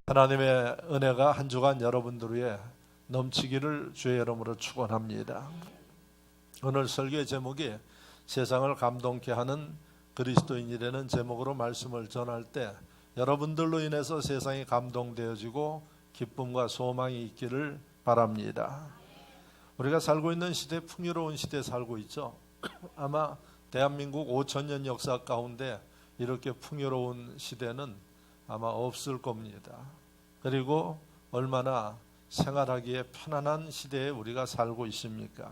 하나님의 은혜가 한 주간 여러분들 위해 넘치기를 주의 이름으로 축원합니다. 오늘 설교의 제목이 세상을 감동케 하는 그리스도인이라는 제목으로 말씀을 전할 때 여러분들로 인해서 세상이 감동되어지고 기쁨과 소망이 있기를 바랍니다. 우리가 살고 있는 시대, 풍요로운 시대에 살고 있죠. 아마 대한민국 5천년 역사 가운데 이렇게 풍요로운 시대는 아마 없을 겁니다. 그리고 얼마나 생활하기에 편안한 시대에 우리가 살고 있습니까?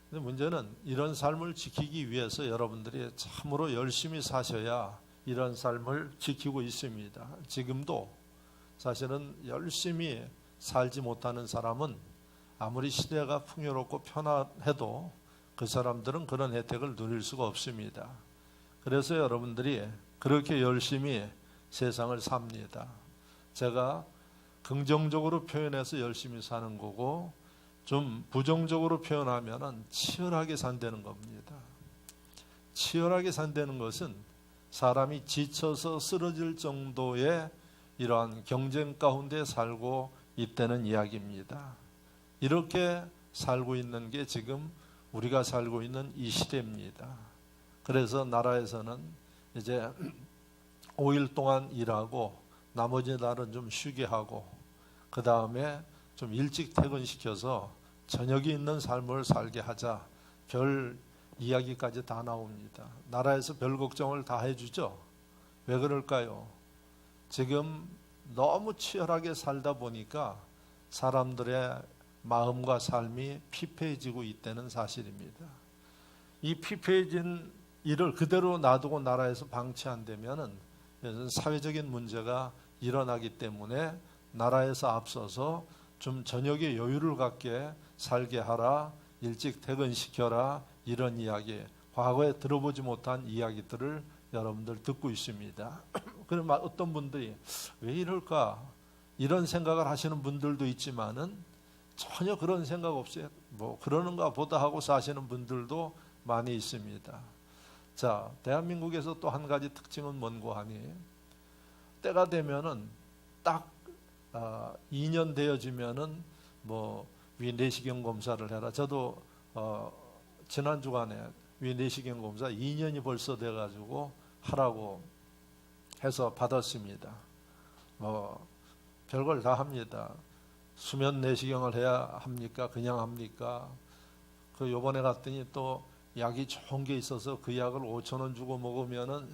근데 문제는 이런 삶을 지키기 위해서 여러분들이 참으로 열심히 사셔야 이런 삶을 지키고 있습니다. 지금도 사실은 열심히 살지 못하는 사람은 아무리 시대가 풍요롭고 편안해도 그 사람들은 그런 혜택을 누릴 수가 없습니다. 그래서 여러분들이 그렇게 열심히 세상을 삽니다. 제가 긍정적으로 표현해서 열심히 사는 거고 좀 부정적으로 표현하면 치열하게 산다는 겁니다. 치열하게 산다는 것은 사람이 지쳐서 쓰러질 정도의 이러한 경쟁 가운데 살고 있다는 이야기입니다. 이렇게 살고 있는 게 지금 우리가 살고 있는 이 시대입니다. 그래서 나라에서는 이제 5일 동안 일하고 나머지 날은 좀 쉬게 하고 그 다음에 좀 일찍 퇴근시켜서 저녁이 있는 삶을 살게 하자. 별 이야기까지 다 나옵니다. 나라에서 별 걱정을 다 해주죠. 왜 그럴까요? 지금 너무 치열하게 살다 보니까 사람들의 마음과 삶이 피폐해지고 있다는 사실입니다. 이 피폐해진 일을 그대로 놔두고 나라에서 방치한다면은 사회적인 문제가 일어나기 때문에 나라에서 앞서서 좀 저녁에 여유를 갖게 살게 하라, 일찍 퇴근시켜라, 이런 이야기, 과거에 들어보지 못한 이야기들을 여러분들 듣고 있습니다. 그럼 어떤 분들이 왜 이럴까 이런 생각을 하시는 분들도 있지만은 전혀 그런 생각 없이 뭐 그러는가 보다 하고 사시는 분들도 많이 있습니다. 자, 대한민국에서 또 한 가지 특징은 뭔고 하니 때가 되면은 딱 2년 되어지면은 뭐 위내시경 검사를 해라. 저도 지난 주간에 위내시경 검사 2년이 벌써 돼가지고 하라고 해서 받았습니다. 뭐 별걸 다 합니다. 수면 내시경을 해야 합니까? 그냥 합니까? 그 요번에 갔더니 또 약이 좋은 게 있어서 그 약을 5,000원 주고 먹으면은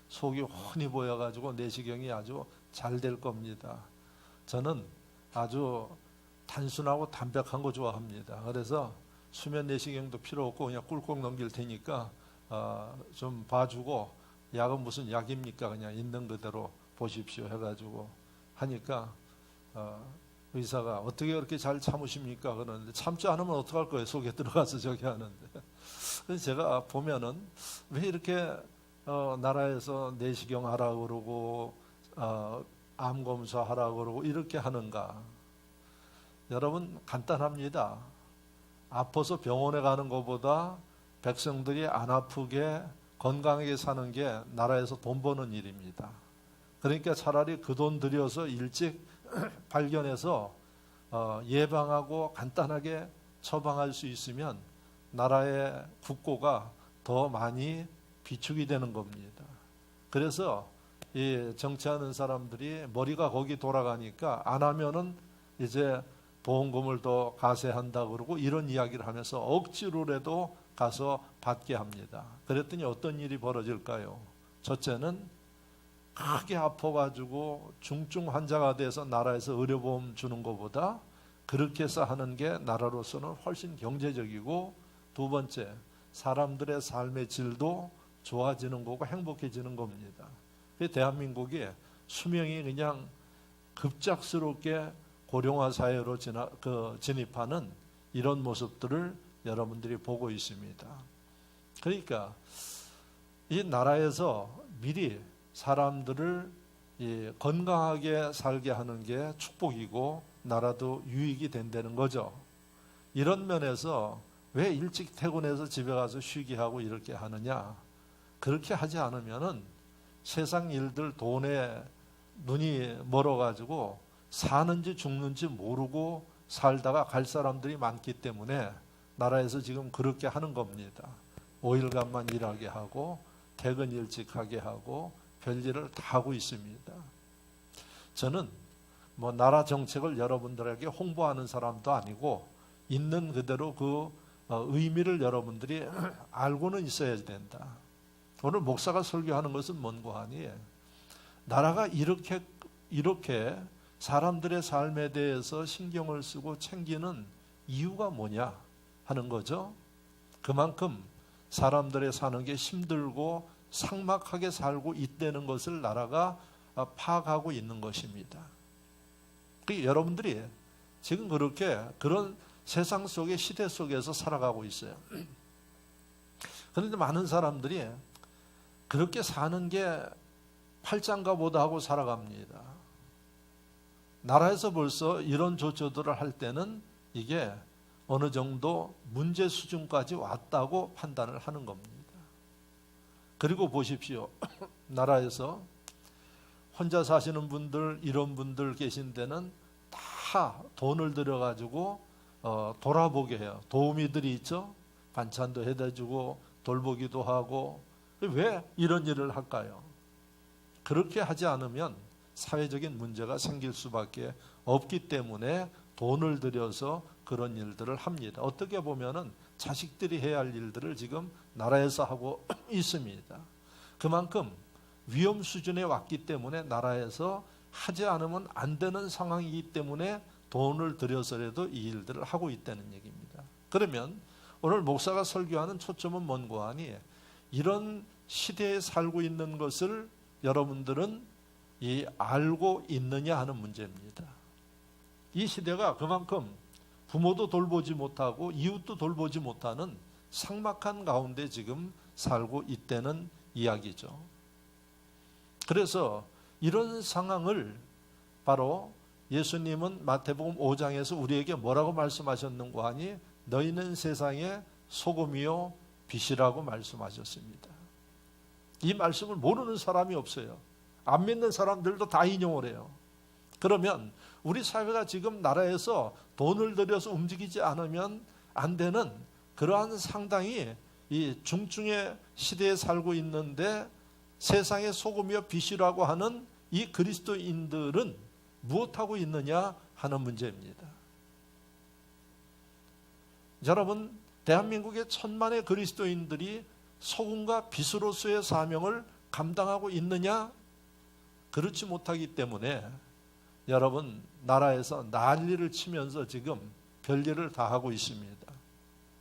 속이 훤히 보여가지고 내시경이 아주 잘 될 겁니다. 저는 아주 단순하고 담백한 거 좋아합니다. 그래서 수면 내시경도 필요 없고 그냥 꿀꺽 넘길 테니까 좀 봐주고 약은 무슨 약입니까? 그냥 있는 그대로 보십시오 해가지고 하니까 의사가 어떻게 그렇게 잘 참으십니까? 그러는데 참지 않으면 어떡할 거예요? 속에 들어가서 저기 하는데. 그래서 제가 보면은 왜 이렇게 나라에서 내시경 하라고 그러고 암 검사 하라고 그러고 이렇게 하는가? 여러분 간단합니다. 아파서 병원에 가는 것보다 백성들이 안 아프게 건강하게 사는 게 나라에서 돈 버는 일입니다. 그러니까 차라리 그 돈 들여서 일찍 발견해서 예방하고 간단하게 처방할 수 있으면 나라의 국고가 더 많이 비축이 되는 겁니다. 그래서 이 정치하는 사람들이 머리가 거기 돌아가니까 안 하면은 이제 보험금을 더 가세한다 그러고 이런 이야기를 하면서 억지로라도 가서 받게 합니다. 그랬더니 어떤 일이 벌어질까요? 첫째는 크게 아파가지고 중증 환자가 돼서 나라에서 의료보험 주는 것보다 그렇게 해서 하는 게 나라로서는 훨씬 경제적이고, 두 번째, 사람들의 삶의 질도 좋아지는 거고 행복해지는 겁니다. 대한민국이 수명이 그냥 급작스럽게 고령화 사회로 진입하는 이런 모습들을 여러분들이 보고 있습니다. 그러니까 이 나라에서 미리 사람들을 건강하게 살게 하는 게 축복이고 나라도 유익이 된다는 거죠. 이런 면에서 왜 일찍 퇴근해서 집에 가서 쉬게 하고 이렇게 하느냐? 그렇게 하지 않으면은 세상 일들, 돈의 눈이 멀어가지고 사는지 죽는지 모르고 살다가 갈 사람들이 많기 때문에 나라에서 지금 그렇게 하는 겁니다. 5일간만 일하게 하고 퇴근 일찍 하게 하고 별일을 다 하고 있습니다. 저는 나라 정책을 여러분들에게 홍보하는 사람도 아니고 있는 그대로 그 의미를 여러분들이 알고는 있어야 된다. 오늘 목사가 설교하는 것은 뭔고 하니 나라가 이렇게 사람들의 삶에 대해서 신경을 쓰고 챙기는 이유가 뭐냐 하는 거죠. 그만큼 사람들의 사는 게 힘들고 삭막하게 살고 있다는 것을 나라가 파악하고 있는 것입니다. 여러분들이 지금 그런 세상 속의 시대 속에서 살아가고 있어요. 그런데 많은 사람들이 그렇게 사는 게 팔짱가 보다 하고 살아갑니다. 나라에서 벌써 이런 조처들을 할 때는 이게 어느 정도 문제 수준까지 왔다고 판단을 하는 겁니다. 그리고 보십시오. 나라에서 혼자 사시는 분들, 이런 분들 계신 데는 다 돈을 들여가지고 돌아보게 해요. 도우미들이 있죠. 반찬도 해다 주고 돌보기도 하고. 왜 이런 일을 할까요? 그렇게 하지 않으면 사회적인 문제가 생길 수밖에 없기 때문에 돈을 들여서 그런 일들을 합니다. 어떻게 보면은 자식들이 해야 할 일들을 지금 나라에서 하고 있습니다. 그만큼 위험 수준에 왔기 때문에 나라에서 하지 않으면 안 되는 상황이기 때문에 돈을 들여서라도 이 일들을 하고 있다는 얘기입니다. 그러면 오늘 목사가 설교하는 초점은 뭔고 하니 이런 시대에 살고 있는 것을 여러분들은 알고 있느냐 하는 문제입니다. 이 시대가 그만큼 부모도 돌보지 못하고 이웃도 돌보지 못하는 삭막한 가운데 지금 살고 있다는 이야기죠. 그래서 이런 상황을 바로 예수님은 마태복음 5장에서 우리에게 뭐라고 말씀하셨는가 하니 너희는 세상의 소금이요 빛이라고 말씀하셨습니다. 이 말씀을 모르는 사람이 없어요. 안 믿는 사람들도 다 인용을 해요. 그러면 우리 사회가 지금 나라에서 돈을 들여서 움직이지 않으면 안 되는 그러한 상당히 이 중증의 시대에 살고 있는데 세상의 소금이요 빛이라고 하는 이 그리스도인들은 무엇하고 있느냐 하는 문제입니다. 여러분, 대한민국의 천만의 그리스도인들이 소금과 빛으로서의 사명을 감당하고 있느냐? 그렇지 못하기 때문에 여러분 나라에서 난리를 치면서 지금 별일을 다 하고 있습니다.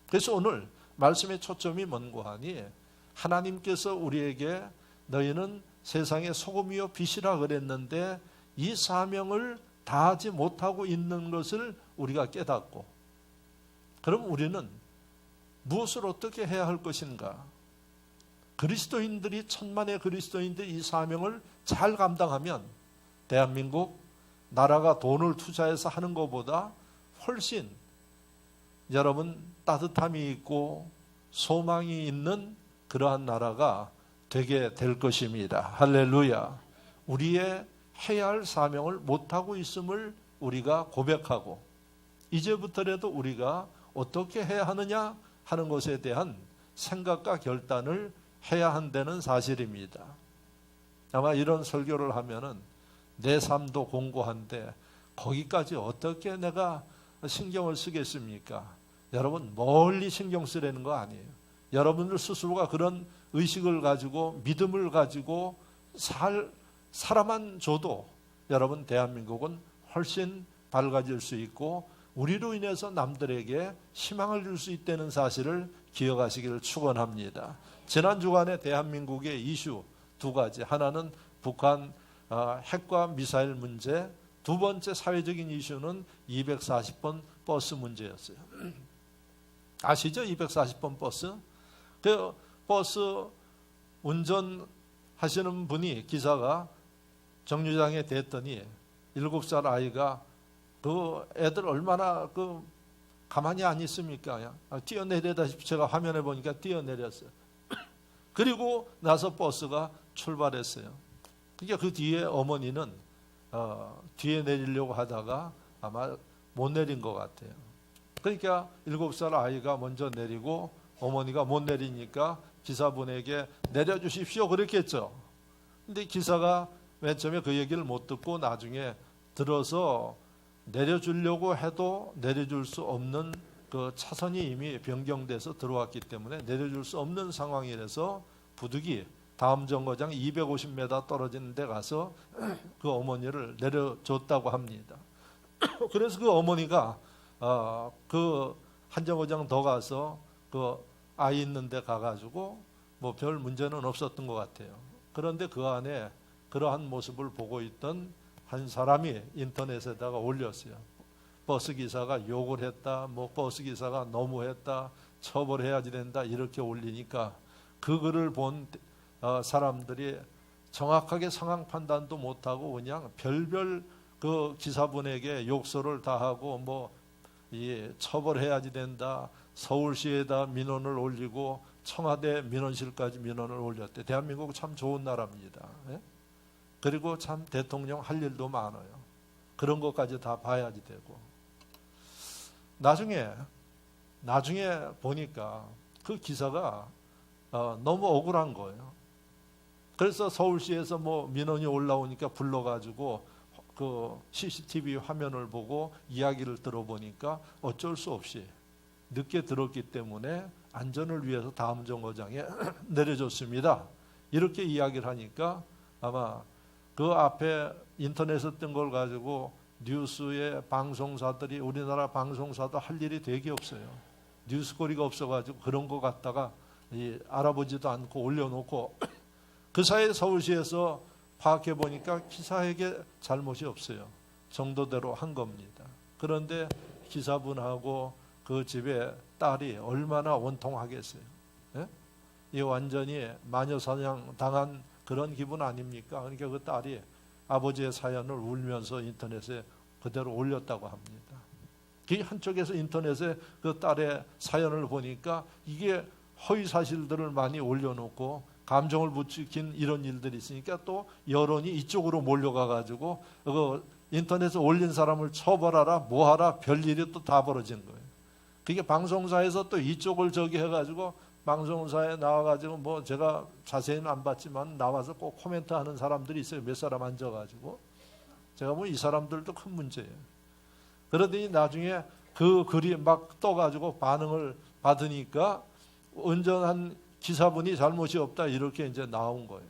그래서 오늘 말씀의 초점이 뭔고 하니 하나님께서 우리에게 너희는 세상의 소금이요 빛이라 그랬는데 이 사명을 다하지 못하고 있는 것을 우리가 깨닫고 그럼 우리는 무엇을 어떻게 해야 할 것인가? 그리스도인들이 천만의 그리스도인들이 이 사명을 잘 감당하면 대한민국 나라가 돈을 투자해서 하는 것보다 훨씬 여러분 따뜻함이 있고 소망이 있는 그러한 나라가 되게 될 것입니다. 할렐루야. 우리의 해야 할 사명을 못하고 있음을 우리가 고백하고 이제부터라도 우리가 어떻게 해야 하느냐 하는 것에 대한 생각과 결단을 해야 한다는 사실입니다. 아마 이런 설교를 하면은 내 삶도 공고한데 거기까지 어떻게 내가 신경을 쓰겠습니까? 여러분 멀리 신경 쓰라는 거 아니에요. 여러분들 스스로가 그런 의식을 가지고 믿음을 가지고 살아만 줘도 여러분 대한민국은 훨씬 밝아질 수 있고 우리로 인해서 남들에게 희망을 줄 수 있다는 사실을 기억하시기를 축원합니다. 지난 주간에 대한민국의 이슈 두 가지, 하나는 북한 핵과 미사일 문제, 두 번째 사회적인 이슈는 240번 버스 문제였어요. 아시죠? 240번 버스. 그 버스 운전하시는 분이 기사가 정류장에 댔더니 7살 아이가 그 애들 얼마나 가만히 안 있습니까? 뛰어내리다시피 제가 화면에 보니까 뛰어내렸어요. 그리고 나서 버스가 출발했어요. 그러니까 그 뒤에 어머니는 뒤에 내리려고 하다가 아마 못 내린 것 같아요. 그러니까 7살 아이가 먼저 내리고 어머니가 못 내리니까 기사분에게 내려주십시오 그랬겠죠. 근데 기사가 맨 처음에 그 얘기를 못 듣고 나중에 들어서 내려주려고 해도 내려줄 수 없는 그 차선이 이미 변경돼서 들어왔기 때문에 내려줄 수 없는 상황이라서 부득이 다음 정거장 250m 떨어진 데 가서 그 어머니를 내려줬다고 합니다. 그래서 그 어머니가 그 한 정거장 더 가서 그 아이 있는 데 가가지고 뭐 별 문제는 없었던 것 같아요. 그런데 그 안에 그러한 모습을 보고 있던 한 사람이 인터넷에다가 올렸어요. 버스기사가 욕을 했다, 뭐 버스기사가 너무했다, 처벌해야지 된다 이렇게 올리니까 그 글을 본 사람들이 정확하게 상황 판단도 못하고 그냥 별별 그 기사분에게 욕설을 다 하고 뭐 처벌해야지 된다, 서울시에다 민원을 올리고 청와대 민원실까지 민원을 올렸대. 대한민국 참 좋은 나라입니다. 예? 그리고 참 대통령 할 일도 많아요. 그런 것까지 다 봐야지 되고. 나중에 보니까 그 기사가 너무 억울한 거예요. 그래서 서울시에서 뭐 민원이 올라오니까 불러가지고 그 CCTV 화면을 보고 이야기를 들어보니까 어쩔 수 없이 늦게 들었기 때문에 안전을 위해서 다음 정거장에 내려줬습니다. 이렇게 이야기를 하니까 아마 그 앞에 인터넷에 뜬 걸 가지고 뉴스의 방송사들이 우리나라 방송사도 할 일이 되게 없어요. 뉴스거리가 없어가지고 그런 거 갖다가 알아보지도 않고 올려놓고 그 사이에 서울시에서 파악해 보니까 기사에게 잘못이 없어요. 정도대로 한 겁니다. 그런데 기사분하고 그 집에 딸이 얼마나 원통하겠어요. 예? 이 완전히 마녀사냥 당한 그런 기분 아닙니까? 그러니까 그 딸이 아버지의 사연을 울면서 인터넷에 그대로 올렸다고 합니다. 그 한쪽에서 인터넷에 그 딸의 사연을 보니까 이게 허위 사실들을 많이 올려놓고 감정을 부추긴 이런 일들이 있으니까 또 여론이 이쪽으로 몰려가 가지고 그 인터넷에 올린 사람을 처벌하라 뭐하라 별일이 또 다 벌어진 거예요. 그게 방송사에서 또 이쪽을 저기 해가지고 방송사에 나와가지고 뭐 제가 자세히는 안 봤지만 나와서 꼭 코멘트 하는 사람들이 있어요. 몇 사람 앉아가지고 제가 뭐 이 사람들도 큰 문제예요. 그러더니 나중에 그 글이 막 떠가지고 반응을 받으니까 운전한 기사분이 잘못이 없다 이렇게 이제 나온 거예요.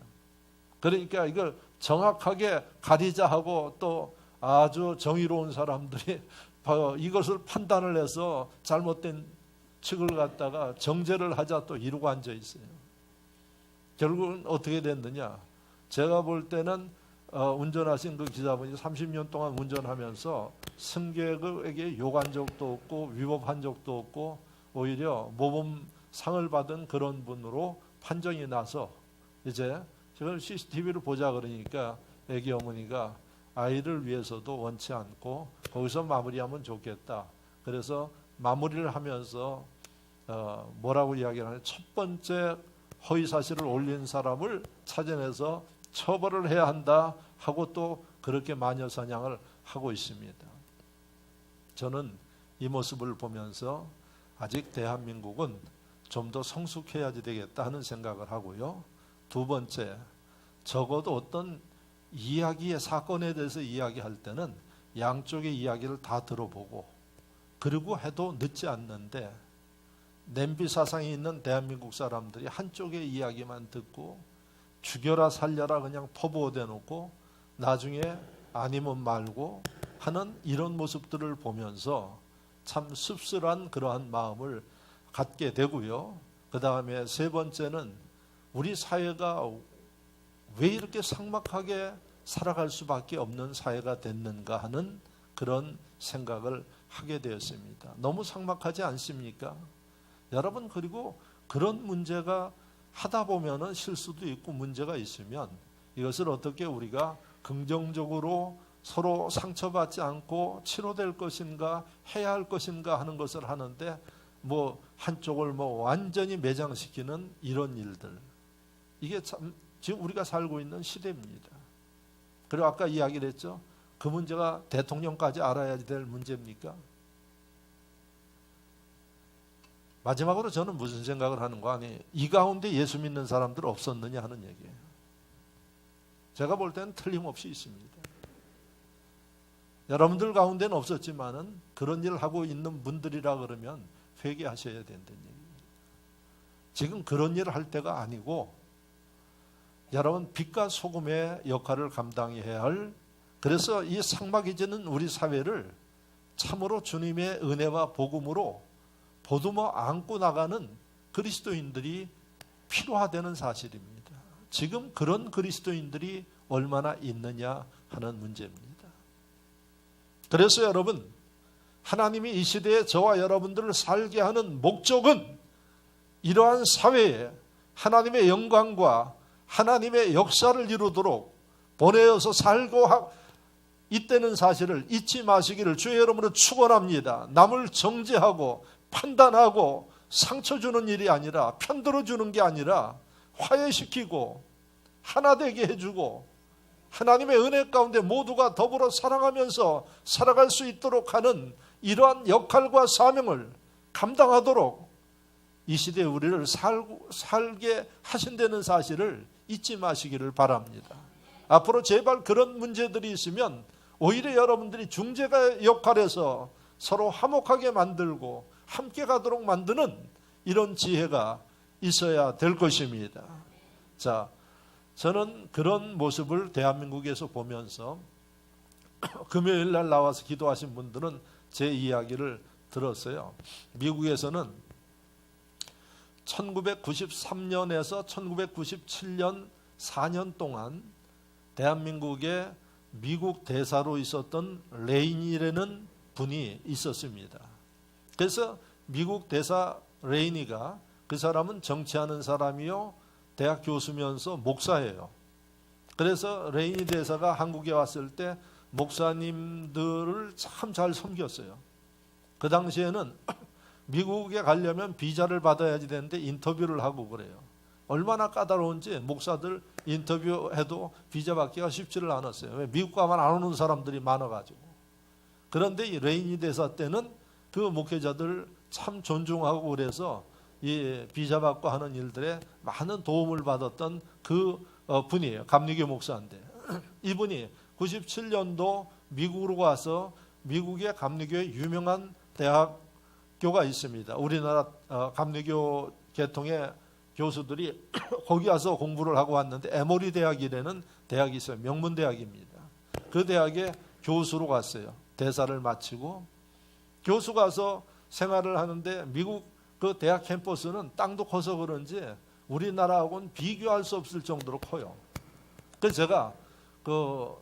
그러니까 이걸 정확하게 가리자 하고 또 아주 정의로운 사람들이 이것을 판단을 해서 잘못된 측을 갖다가 정죄를 하자 또 이러고 앉아 있어요. 결국은 어떻게 됐느냐? 제가 볼 때는 운전하신 그 기사분이 30년 동안 운전하면서 승객에게 욕한 적도 없고 위법한 적도 없고 오히려 모범상을 받은 그런 분으로 판정이 나서 이제 지금 CCTV를 보자 그러니까 애기 어머니가 아이를 위해서도 원치 않고 거기서 마무리하면 좋겠다. 그래서 마무리를 하면서 뭐라고 이야기를 하냐? 첫 번째 허위 사실을 올린 사람을 찾아내서 처벌을 해야 한다 하고 또 그렇게 마녀 사냥을 하고 있습니다. 저는 이 모습을 보면서 아직 대한민국은 좀 더 성숙해야지 되겠다 하는 생각을 하고요. 두 번째, 적어도 어떤 이야기의 사건에 대해서 이야기할 때는 양쪽의 이야기를 다 들어보고 그리고 해도 늦지 않는데 냄비 사상이 있는 대한민국 사람들이 한쪽의 이야기만 듣고 죽여라 살려라 그냥 퍼부어대 놓고 나중에 아니면 말고 하는 이런 모습들을 보면서 참 씁쓸한 그러한 마음을 갖게 되고요. 그 다음에 세 번째는 우리 사회가 왜 이렇게 삭막하게 살아갈 수밖에 없는 사회가 됐는가 하는 그런 생각을 하게 되었습니다. 너무 삭막하지 않습니까? 여러분, 그리고 그런 문제가 하다 보면은 실수도 있고 문제가 있으면 이것을 어떻게 우리가 긍정적으로 서로 상처받지 않고 치료될 것인가 해야 할 것인가 하는 것을 하는데 뭐 한쪽을 뭐 완전히 매장시키는 이런 일들, 이게 참 지금 우리가 살고 있는 시대입니다. 그리고 아까 이야기를 했죠. 그 문제가 대통령까지 알아야 될 문제입니까? 마지막으로 저는 무슨 생각을 하는 거 아니에요. 이 가운데 예수 믿는 사람들 없었느냐 하는 얘기예요. 제가 볼 때는 틀림없이 있습니다. 여러분들 가운데는 없었지만은 그런 일을 하고 있는 분들이라 그러면 회개하셔야 된다는 얘기입니다. 지금 그런 일을 할 때가 아니고 여러분 빛과 소금의 역할을 감당해야 할, 그래서 이 삭막해지는 우리 사회를 참으로 주님의 은혜와 복음으로 보듬어 안고 나가는 그리스도인들이 필요하다는 사실입니다. 지금 그런 그리스도인들이 얼마나 있느냐 하는 문제입니다. 그래서 여러분, 하나님이 이 시대에 저와 여러분들을 살게 하는 목적은 이러한 사회에 하나님의 영광과 하나님의 역사를 이루도록 보내어서 살고 있다는 사실을 잊지 마시기를 주의 이름으로 축원합니다. 남을 정죄하고 판단하고 상처 주는 일이 아니라, 편들어 주는 게 아니라 화해시키고 하나 되게 해주고 하나님의 은혜 가운데 모두가 더불어 사랑하면서 살아갈 수 있도록 하는 이러한 역할과 사명을 감당하도록 이 시대에 우리를 살게 하신다는 사실을 잊지 마시기를 바랍니다. 앞으로 제발 그런 문제들이 있으면 오히려 여러분들이 중재가 역할에서 서로 화목하게 만들고 함께 가도록 만드는 이런 지혜가 있어야 될 것입니다. 자, 저는 그런 모습을 대한민국에서 보면서 금요일 날 나와서 기도하신 분들은 제 이야기를 들었어요. 미국에서는 1993년에서 1997년 4년 동안 대한민국에 미국 대사로 있었던 레이니라는 분이 있었습니다. 그래서 미국 대사 레이니가, 그 사람은 정치하는 사람이요, 대학 교수면서 목사예요. 그래서 레이니 대사가 한국에 왔을 때 목사님들을 참 잘 섬겼어요. 그 당시에는 미국에 가려면 비자를 받아야지 되는데 인터뷰를 하고 그래요. 얼마나 까다로운지 목사들 인터뷰해도 비자 받기가 쉽지를 않았어요. 왜? 미국 가면 안 오는 사람들이 많아가지고. 그런데 이 레이니 대사 때는 그 목회자들 참 존중하고 그래서 이 비자 받고 하는 일들에 많은 도움을 받았던 그 분이에요. 감리교 목사인데 이분이 97년도 미국으로 와서 미국의 감리교의 유명한 대학교가 있습니다. 우리나라 감리교 계통의 교수들이 거기 와서 공부를 하고 왔는데 에모리 대학이라는 대학이 있어요. 명문대학입니다. 그 대학에 교수로 갔어요. 대사를 마치고 교수 가서 생활을 하는데 미국 그 대학 캠퍼스는 땅도 커서 그런지 우리나라하고는 비교할 수 없을 정도로 커요. 그래서 제가 그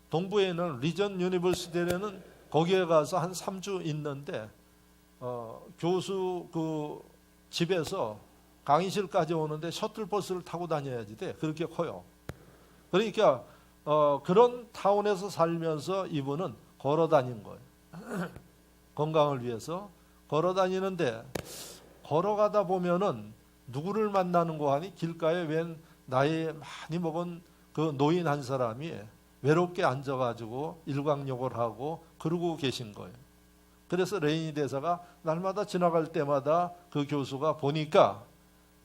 동부에 있는 리전 유니버시티에는 거기에 가서 한 3주 있는데 교수 그 집에서 강의실까지 오는데 셔틀버스를 타고 다녀야지 돼. 그렇게 커요. 그러니까 그런 타운에서 살면서 이분은 걸어 다닌 거예요. 건강을 위해서 걸어 다니는데 걸어가다 보면은 누구를 만나는 거 하니 길가에 웬 나이 많이 먹은 그 노인 한 사람이 외롭게 앉아가지고 일광욕을 하고 그러고 계신 거예요. 그래서 레이니 대사가 날마다 지나갈 때마다 그 교수가 보니까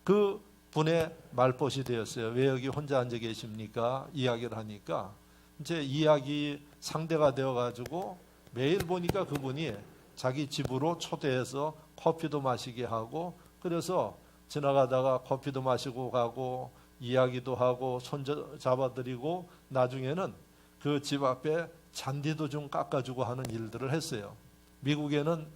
그 분의 말벗이 되었어요. 왜 여기 혼자 앉아 계십니까? 이야기를 하니까 이제 이야기 상대가 되어가지고 매일 보니까 그분이 자기 집으로 초대해서 커피도 마시게 하고, 그래서 지나가다가 커피도 마시고 가고 이야기도 하고 손 잡아드리고 나중에는 그 집 앞에 잔디도 좀 깎아주고 하는 일들을 했어요. 미국에는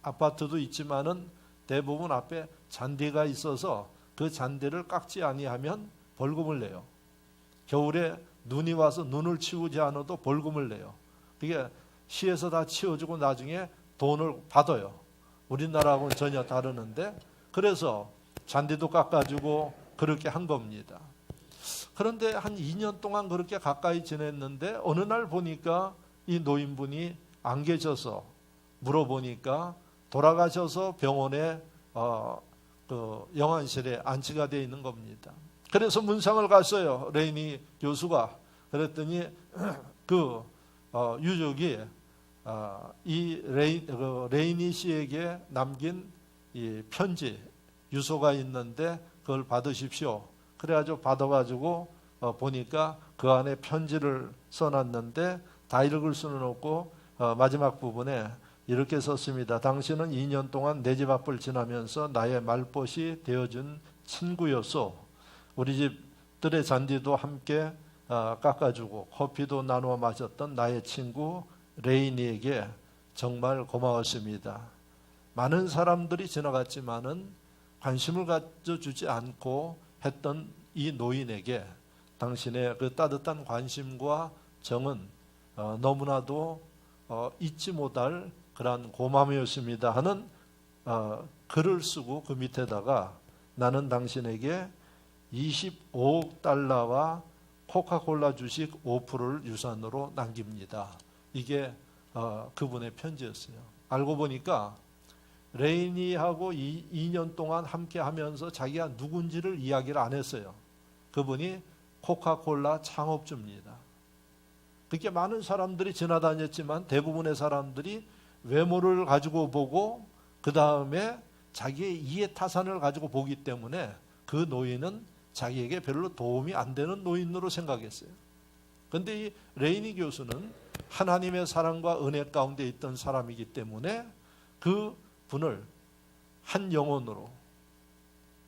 아파트도 있지만은 대부분 앞에 잔디가 있어서 그 잔디를 깎지 아니하면 벌금을 내요. 겨울에 눈이 와서 눈을 치우지 않아도 벌금을 내요. 그게 시에서 다 치워주고 나중에 돈을 받아요. 우리나라하고는 전혀 다르는데, 그래서 잔디도 깎아주고 그렇게 한 겁니다. 그런데 한 2년 동안 그렇게 가까이 지냈는데 어느 날 보니까 이 노인분이 안 계셔서 물어보니까 돌아가셔서 병원에 그 영안실에 안치가 되어 있는 겁니다. 그래서 문상을 갔어요. 레이니 교수가. 그랬더니 그 유족이 이 레이니 씨에게 남긴 이 편지 유서가 있는데 그걸 받으십시오. 그래가지고 받아가지고 보니까 그 안에 편지를 써놨는데 다 읽을 수는 없고 마지막 부분에 이렇게 썼습니다. 당신은 2년 동안 내 집 앞을 지나면서 나의 말벗이 되어준 친구였소. 우리 집 뜰의 잔디도 함께 깎아주고 커피도 나누어 마셨던 나의 친구 레이니에게 정말 고마웠습니다. 많은 사람들이 지나갔지만은 관심을 가져주지 않고 했던 이 노인에게 당신의 그 따뜻한 관심과 정은 너무나도 잊지 못할 그러한 고마움이었습니다 하는 글을 쓰고 그 밑에다가 나는 당신에게 25억 달러와 코카콜라 주식 5%를 유산으로 남깁니다. 이게 그분의 편지였어요. 알고 보니까 레이니하고 2년 동안 함께 하면서 자기가 누군지를 이야기를 안 했어요. 그분이 코카콜라 창업주입니다. 그렇게 많은 사람들이 지나다녔지만 대부분의 사람들이 외모를 가지고 보고 그 다음에 자기의 이해타산을 가지고 보기 때문에 그 노인은 자기에게 별로 도움이 안 되는 노인으로 생각했어요. 그런데 이 레이니 교수는 하나님의 사랑과 은혜 가운데 있던 사람이기 때문에 그 분을 한 영혼으로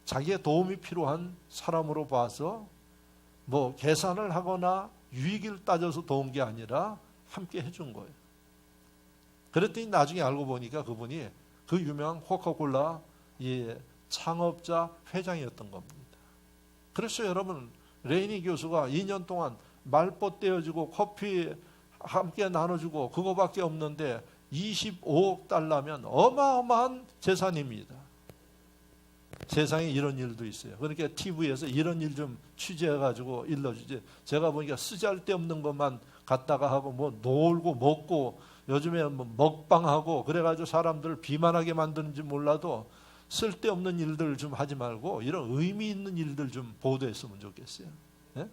자기의 도움이 필요한 사람으로 봐서 뭐 계산을 하거나 유익을 따져서 도운 게 아니라 함께 해준 거예요. 그랬더니 나중에 알고 보니까 그분이 그 유명한 코카콜라 창업자 회장이었던 겁니다. 그래서 여러분 레이니 교수가 2년 동안 말벗 떼어주고 커피 함께 나눠주고 그거밖에 없는데 25억 달러면 어마어마한 재산입니다. 세상에 이런 일도 있어요. 그러니까 TV에서 이런 일 좀 취재해가지고 일러주지. 제가 보니까 쓰잘데없는 것만 갖다가 하고 뭐 놀고 먹고 요즘에 뭐 먹방하고 그래가지고 사람들을 비만하게 만드는지 몰라도 쓸데없는 일들 좀 하지 말고 이런 의미 있는 일들 좀 보도했으면 좋겠어요. 예?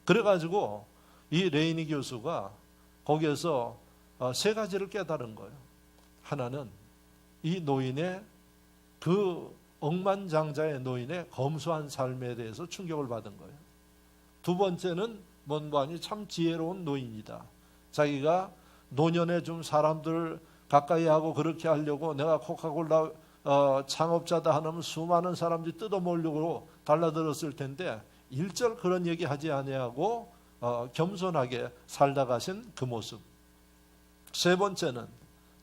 그래가지고 이 레이니 교수가 거기에서 세 가지를 깨달은 거예요. 하나는 이 노인의 그 억만장자의 노인의 검소한 삶에 대해서 충격을 받은 거예요. 두 번째는 뭔가 아니 참 지혜로운 노인이다. 자기가 노년에 좀 사람들 가까이 하고 그렇게 하려고 내가 코카콜라 창업자다 하면 수많은 사람들이 뜯어먹으려고 달라들었을 텐데 일절 그런 얘기 하지 아니하고 겸손하게 살다 가신 그 모습. 세 번째는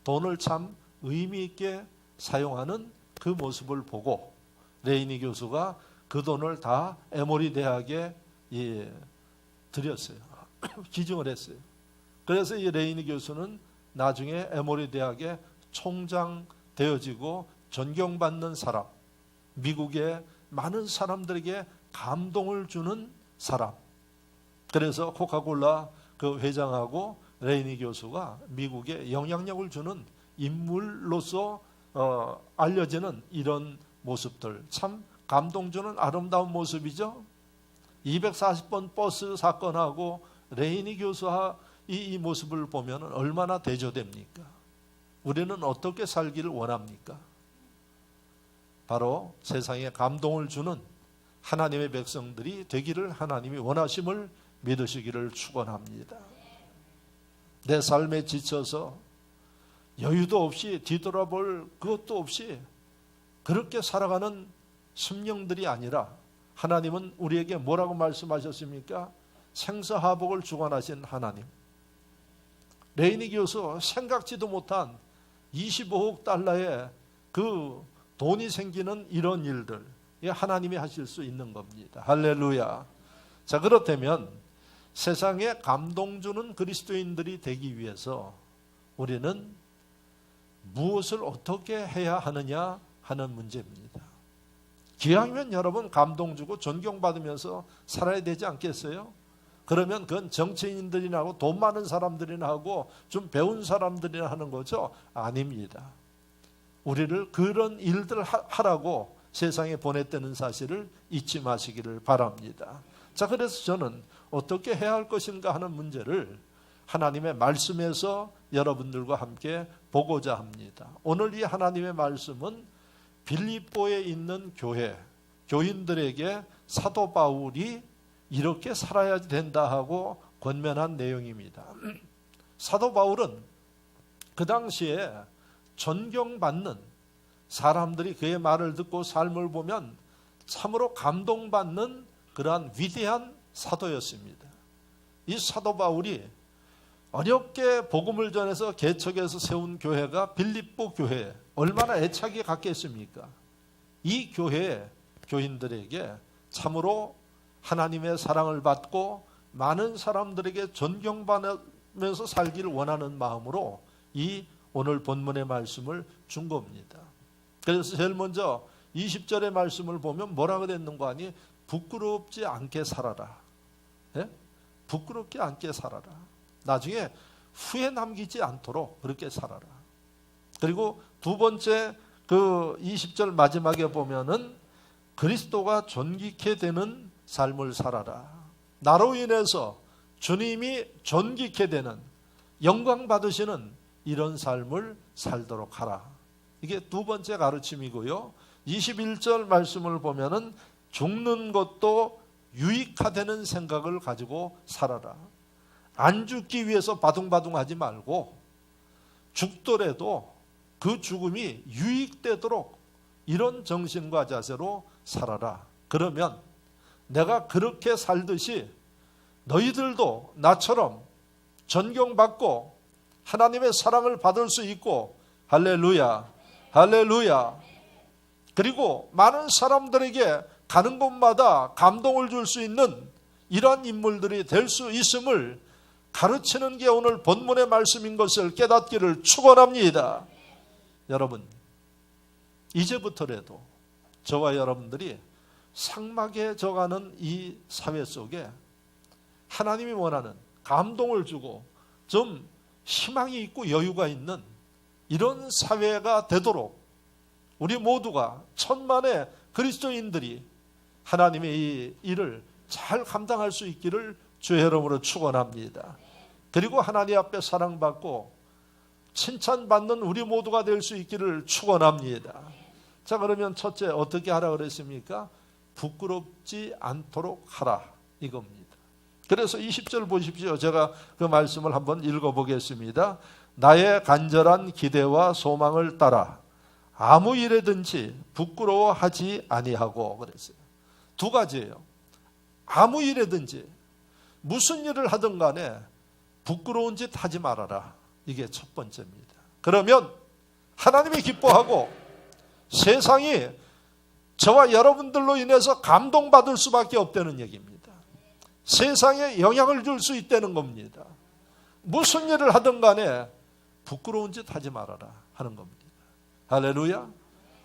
돈을 참 의미 있게 사용하는 그 모습을 보고 레이니 교수가 그 돈을 다 에모리 대학에 드렸어요. 기증을 했어요. 그래서 이 레이니 교수는 나중에 에모리 대학의 총장 되어지고 존경받는 사람, 미국의 많은 사람들에게 감동을 주는 사람. 그래서 코카콜라 그 회장하고 레이니 교수가 미국에 영향력을 주는 인물로서 알려지는 이런 모습들, 참 감동 주는 아름다운 모습이죠. 240번 버스 사건하고 레이니 교수와 이 모습을 보면 얼마나 대조됩니까? 우리는 어떻게 살기를 원합니까? 바로 세상에 감동을 주는 하나님의 백성들이 되기를 하나님이 원하심을 믿으시기를 축원합니다. 내 삶에 지쳐서 여유도 없이 뒤돌아볼 그것도 없이 그렇게 살아가는 심령들이 아니라 하나님은 우리에게 뭐라고 말씀하셨습니까? 생사화복을 주관하신 하나님. 레이니 교수 생각지도 못한 25억 달러의 그 돈이 생기는 이런 일들 하나님이 하실 수 있는 겁니다. 할렐루야. 자, 그렇다면 세상에 감동 주는 그리스도인들이 되기 위해서 우리는 무엇을 어떻게 해야 하느냐 하는 문제입니다. 기왕이면 여러분 감동 주고 존경받으면서 살아야 되지 않겠어요? 그러면 그건 정치인들이나 하고 돈 많은 사람들이나 하고 좀 배운 사람들이나 하는 거죠? 아닙니다. 우리를 그런 일들 하라고 세상에 보냈다는 사실을 잊지 마시기를 바랍니다. 자, 그래서 저는 어떻게 해야 할 것인가 하는 문제를 하나님의 말씀에서 여러분들과 함께 보고자 합니다. 오늘 이 하나님의 말씀은 빌립보에 있는 교회, 교인들에게 사도 바울이 이렇게 살아야 된다 하고 권면한 내용입니다. 사도 바울은 그 당시에 존경받는 사람들이 그의 말을 듣고 삶을 보면 참으로 감동받는 그러한 위대한 사도였습니다. 이 사도 바울이 어렵게 복음을 전해서 개척해서 세운 교회가 빌립보 교회에 얼마나 애착이 갔겠습니까? 이 교회의 교인들에게 참으로 하나님의 사랑을 받고 많은 사람들에게 존경받으면서 살기를 원하는 마음으로 이 오늘 본문의 말씀을 준 겁니다. 그래서 제일 먼저 20절의 말씀을 보면 뭐라 그랬는가 하니 부끄럽지 않게 살아라. 예? 부끄럽지 않게 살아라. 나중에 후회 남기지 않도록 그렇게 살아라. 그리고 두 번째 그 20절 마지막에 보면은 그리스도가 존귀케 되는 삶을 살아라. 나로 인해서 주님이 존귀케 되는 영광 받으시는 이런 삶을 살도록 하라. 이게 두 번째 가르침이고요. 21절 말씀을 보면은 죽는 것도 유익하다는 생각을 가지고 살아라. 안 죽기 위해서 바둥바둥하지 말고 죽더라도 그 죽음이 유익되도록 이런 정신과 자세로 살아라. 그러면 내가 그렇게 살듯이 너희들도 나처럼 존경받고 하나님의 사랑을 받을 수 있고 할렐루야, 할렐루야. 그리고 많은 사람들에게 가는 곳마다 감동을 줄 수 있는 이러한 인물들이 될 수 있음을 가르치는 게 오늘 본문의 말씀인 것을 깨닫기를 축원합니다. 여러분, 이제부터라도 저와 여러분들이 삭막에 져가는 이 사회 속에 하나님이 원하는 감동을 주고 좀 희망이 있고 여유가 있는 이런 사회가 되도록 우리 모두가 천만의 그리스도인들이 하나님의 이 일을 잘 감당할 수 있기를 주의 이름으로 축원합니다. 그리고 하나님 앞에 사랑받고 칭찬받는 우리 모두가 될 수 있기를 축원합니다. 자, 그러면 첫째 어떻게 하라 그랬습니까? 부끄럽지 않도록 하라 이겁니다. 그래서 20절 보십시오. 제가 그 말씀을 한번 읽어보겠습니다. 나의 간절한 기대와 소망을 따라 아무 일에든지 부끄러워하지 아니하고 그랬어요. 두 가지예요. 아무 일에든지 무슨 일을 하든 간에 부끄러운 짓 하지 말아라. 이게 첫 번째입니다. 그러면 하나님이 기뻐하고 세상이 저와 여러분들로 인해서 감동받을 수밖에 없다는 얘기입니다. 세상에 영향을 줄 수 있다는 겁니다. 무슨 일을 하든 간에 부끄러운 짓 하지 말아라 하는 겁니다. 할렐루야.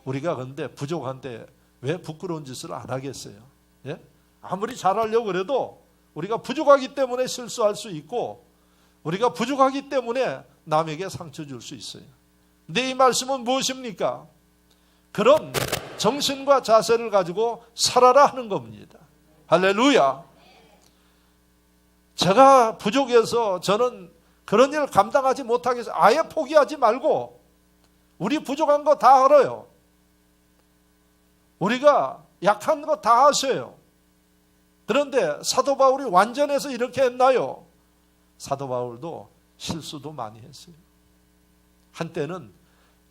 우리가 근데 부족한데 왜 부끄러운 짓을 안 하겠어요? 예? 아무리 잘하려고 그래도 우리가 부족하기 때문에 실수할 수 있고 우리가 부족하기 때문에 남에게 상처 줄 수 있어요. 근데 이 말씀은 무엇입니까? 그런 정신과 자세를 가지고 살아라 하는 겁니다. 할렐루야. 제가 부족해서 저는 그런 일을 감당하지 못하겠어요. 아예 포기하지 말고 우리 부족한 거 다 알아요. 우리가 약한 거 다 아셔요. 그런데 사도 바울이 완전해서 이렇게 했나요? 사도 바울도 실수도 많이 했어요. 한때는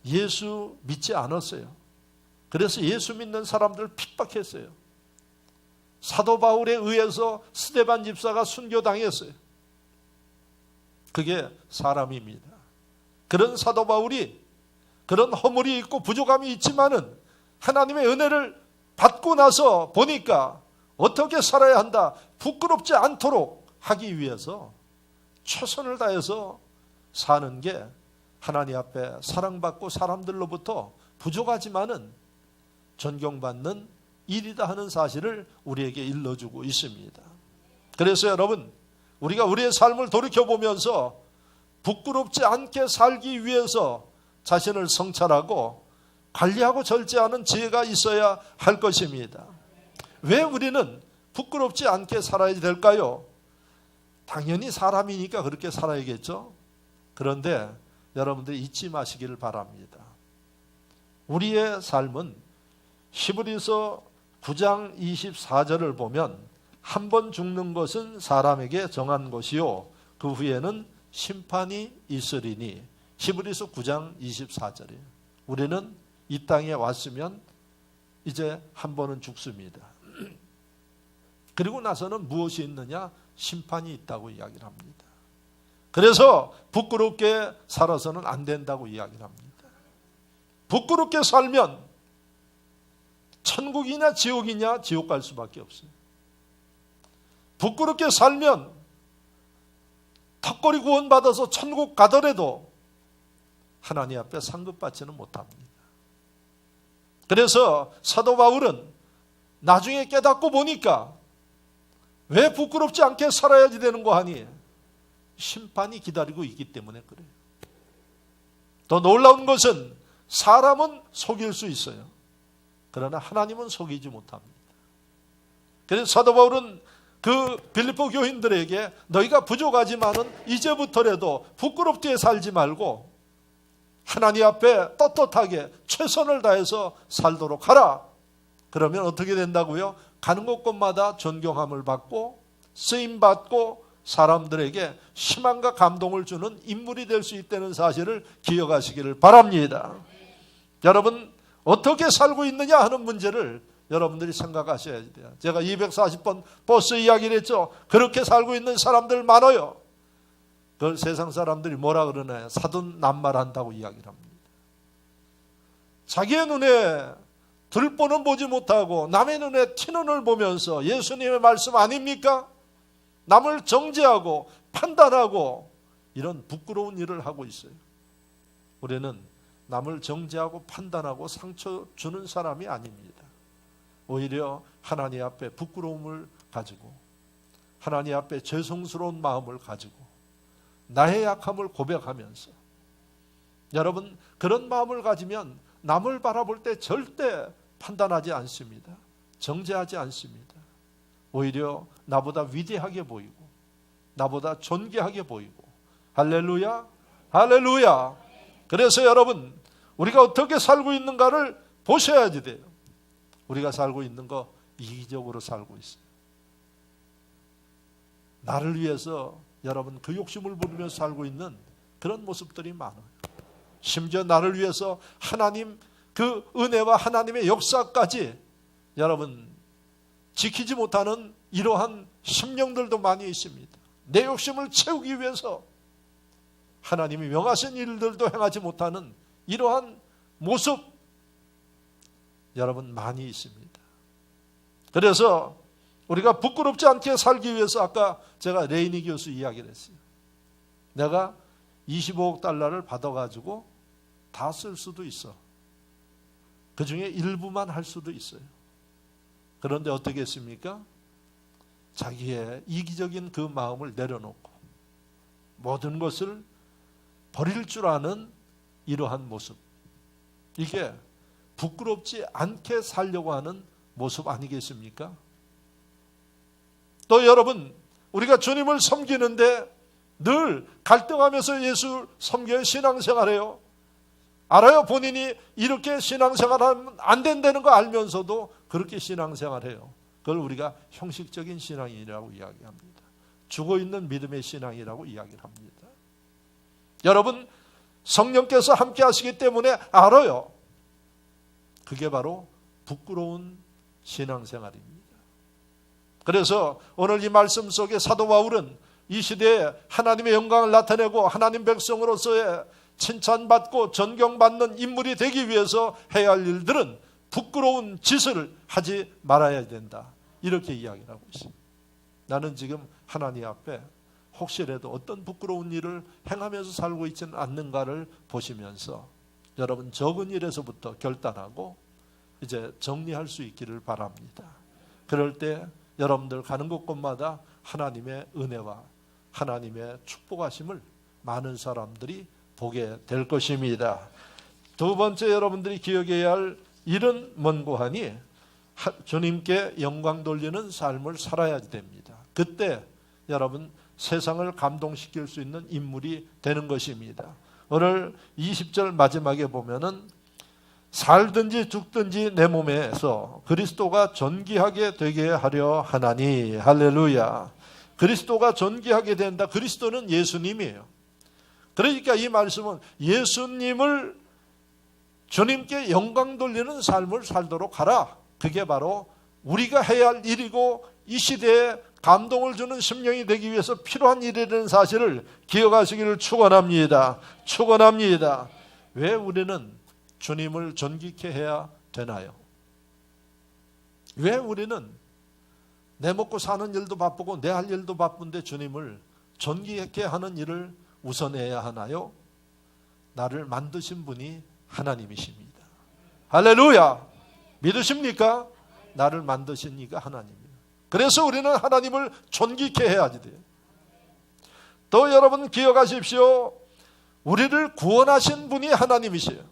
예수 믿지 않았어요. 그래서 예수 믿는 사람들을 핍박했어요. 사도 바울에 의해서 스데반 집사가 순교당했어요. 그게 사람입니다. 그런 사도 바울이 그런 허물이 있고 부족함이 있지만은 하나님의 은혜를 받고 나서 보니까 어떻게 살아야 한다, 부끄럽지 않도록 하기 위해서 최선을 다해서 사는 게 하나님 앞에 사랑받고 사람들로부터 부족하지만은 존경받는 일이다 하는 사실을 우리에게 일러주고 있습니다. 그래서 여러분, 우리가 우리의 삶을 돌이켜보면서 부끄럽지 않게 살기 위해서 자신을 성찰하고 관리하고 절제하는 지혜가 있어야 할 것입니다. 왜 우리는 부끄럽지 않게 살아야 될까요? 당연히 사람이니까 그렇게 살아야겠죠. 그런데 여러분들이 잊지 마시기를 바랍니다. 우리의 삶은 히브리서 9장 24절을 보면 한 번 죽는 것은 사람에게 정한 것이요 그 후에는 심판이 있으리니, 히브리서 9장 24절이에요. 우리는 이 땅에 왔으면 이제 한 번은 죽습니다. 그리고 나서는 무엇이 있느냐? 심판이 있다고 이야기를 합니다. 그래서 부끄럽게 살아서는 안 된다고 이야기를 합니다. 부끄럽게 살면 천국이냐 지옥이냐? 지옥 갈 수밖에 없어요. 부끄럽게 살면 턱걸이 구원받아서 천국 가더라도 하나님 앞에 상급받지는 못합니다. 그래서 사도 바울은 나중에 깨닫고 보니까 왜 부끄럽지 않게 살아야지 되는 거 하니? 심판이 기다리고 있기 때문에 그래요. 더 놀라운 것은 사람은 속일 수 있어요. 그러나 하나님은 속이지 못합니다. 그래서 사도 바울은 그 빌립보 교인들에게 너희가 부족하지만은 이제부터라도 부끄럽게 살지 말고 하나님 앞에 떳떳하게 최선을 다해서 살도록 하라. 그러면 어떻게 된다고요? 가는 곳곳마다 존경함을 받고 쓰임받고 사람들에게 희망과 감동을 주는 인물이 될 수 있다는 사실을 기억하시기를 바랍니다. 여러분 어떻게 살고 있느냐 하는 문제를 여러분들이 생각하셔야 돼요. 제가 240번 버스 이야기를 했죠. 그렇게 살고 있는 사람들 많아요. 그걸 세상 사람들이 뭐라 그러나요? 사돈 낱말한다고 이야기를 합니다. 자기의 눈에 들보는 보지 못하고 남의 눈에 튀는을 보면서 예수님의 말씀 아닙니까? 남을 정죄하고 판단하고 이런 부끄러운 일을 하고 있어요. 우리는 남을 정죄하고 판단하고 상처 주는 사람이 아닙니다. 오히려 하나님 앞에 부끄러움을 가지고 하나님 앞에 죄송스러운 마음을 가지고 나의 약함을 고백하면서 여러분 그런 마음을 가지면 남을 바라볼 때 절대 판단하지 않습니다. 정죄하지 않습니다. 오히려 나보다 위대하게 보이고 나보다 존귀하게 보이고 할렐루야 할렐루야. 그래서 여러분 우리가 어떻게 살고 있는가를 보셔야지 돼요. 우리가 살고 있는 거 이기적으로 살고 있어요. 나를 위해서 여러분 그 욕심을 부리면서 살고 있는 그런 모습들이 많아요. 심지어 나를 위해서 하나님 그 은혜와 하나님의 역사까지 여러분 지키지 못하는 이러한 심령들도 많이 있습니다. 내 욕심을 채우기 위해서 하나님이 명하신 일들도 행하지 못하는 이러한 모습 여러분 많이 있습니다. 그래서 우리가 부끄럽지 않게 살기 위해서 아까 제가 레이니 교수 이야기를 했어요. 내가 25억 달러를 받아가지고 다 쓸 수도 있어. 그 중에 일부만 할 수도 있어요. 그런데 어떻게 했습니까? 자기의 이기적인 그 마음을 내려놓고 모든 것을 버릴 줄 아는 이러한 모습. 이게 부끄럽지 않게 살려고 하는 모습 아니겠습니까? 또 여러분 우리가 주님을 섬기는데 늘 갈등하면서 예수 섬겨요? 신앙생활해요? 알아요? 본인이 이렇게 신앙생활하면 안 된다는 거 알면서도 그렇게 신앙생활해요. 그걸 우리가 형식적인 신앙이라고 이야기합니다. 죽어있는 믿음의 신앙이라고 이야기를 합니다. 여러분 성령께서 함께 하시기 때문에 알아요. 그게 바로 부끄러운 신앙생활입니다. 그래서 오늘 이 말씀 속에 사도 바울은 이 시대에 하나님의 영광을 나타내고 하나님 백성으로서의 칭찬받고 존경받는 인물이 되기 위해서 해야 할 일들은 부끄러운 짓을 하지 말아야 된다. 이렇게 이야기를 하고 있습니다. 나는 지금 하나님 앞에 혹시라도 어떤 부끄러운 일을 행하면서 살고 있지는 않는가를 보시면서 여러분 적은 일에서부터 결단하고 이제 정리할 수 있기를 바랍니다. 그럴 때 여러분들 가는 곳곳마다 하나님의 은혜와 하나님의 축복하심을 많은 사람들이 보게 될 것입니다. 두 번째 여러분들이 기억해야 할 일은 뭔고 하니 주님께 영광 돌리는 삶을 살아야 됩니다. 그때 여러분 세상을 감동시킬 수 있는 인물이 되는 것입니다. 오늘 20절 마지막에 보면은 살든지 죽든지 내 몸에서 그리스도가 존귀하게 되게 하려 하나니. 할렐루야. 그리스도가 존귀하게 된다. 그리스도는 예수님이에요. 그러니까 이 말씀은 예수님을 주님께 영광 돌리는 삶을 살도록 하라. 그게 바로 우리가 해야 할 일이고 이 시대에 감동을 주는 심령이 되기 위해서 필요한 일이라는 사실을 기억하시기를 축원합니다. 축원합니다. 왜 우리는 주님을 존귀케 해야 되나요? 왜 우리는 내 먹고 사는 일도 바쁘고 내 할 일도 바쁜데 주님을 존귀케 하는 일을 우선해야 하나요? 나를 만드신 분이 하나님이십니다. 할렐루야. 믿으십니까? 나를 만드신 이가 하나님이에요. 그래서 우리는 하나님을 존귀케 해야지 돼요. 또 여러분 기억하십시오. 우리를 구원하신 분이 하나님이세요.